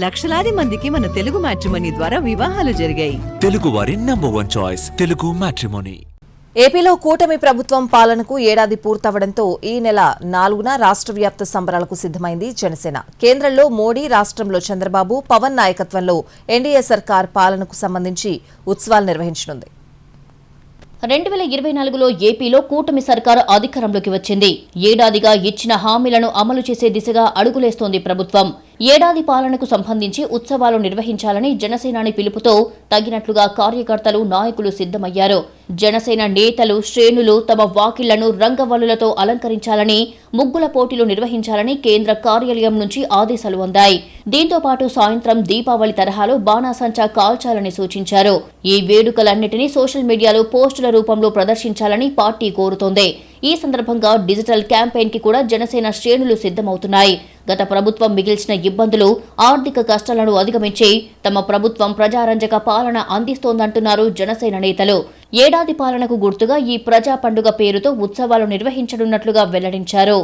లక్షలాది మందికి మన తెలుగు మ్యాట్రిమోనీ ద్వారా వివాహాలు జరిగాయి. తెలుగు వారి నంబర్ 1 చాయిస్ తెలుగు మ్యాట్రిమోనీ. ఏపీలో కూటమి ప్రభుత్వం పాలనకు ఏడాది పూర్తవడంతో ఈ నెల 4న రాష్ట్ర వ్యాప్త సంబరాలకు సిద్దమైంది జనసేన. కేంద్రంలో మోడీ, రాష్ట్రంలో చంద్రబాబు, పవన్ నాయకత్వంలో ఎన్డీఏ సర్కార్ పాలనకు సంబంధించి ఉత్సవాలు నిర్వహించనుంది. 2024లో ఏపీలో కూటమి సర్కారు అధికారంలోకి వచ్చింది. ఏడాదిగా ఇచ్చిన హామీలను అమలు చేసే దిశగా అడుగులేస్తోంది ప్రభుత్వం. ఏడాది పాలనకు సంబంధించి ఉత్సవాలు నిర్వహించాలని జనసేనాని పిలుపుతో తగినట్లుగా కార్యకర్తలు, నాయకులు సిద్దమయ్యారు. జనసేన నేతలు, శ్రేణులు తమ వాకిళ్లను రంగవల్లులతో అలంకరించాలని, ముగ్గుల పోటీలు నిర్వహించాలని కేంద్ర కార్యాలయం నుంచి ఆదేశాలు అందాయి. దీంతో పాటు సాయంత్రం దీపావళి తరహాలో బాణాసంచా కాల్చాలని సూచించారు. ఈ వేడుకలన్నిటినీ సోషల్ మీడియాలో పోస్టుల రూపంలో ప్రదర్శించాలని పార్టీ కోరుతోంది. ఈ సందర్భంగా డిజిటల్ క్యాంపెయిన్ కి కూడా జనసేన శ్రేణులు సిద్దమవుతున్నాయి. గత ప్రభుత్వం మిగిల్చిన ఇబ్బందులు, ఆర్థిక కష్టాలను అధిగమించి తమ ప్రభుత్వం ప్రజారంజక పాలన అందిస్తోందంటున్నారు జనసేన నేతలు. ఏడాది పాలనకు గుర్తుగా ఈ ప్రజా పండుగ పేరుతో ఉత్సవాలు నిర్వహించనున్నట్లుగా వెల్లడించారు.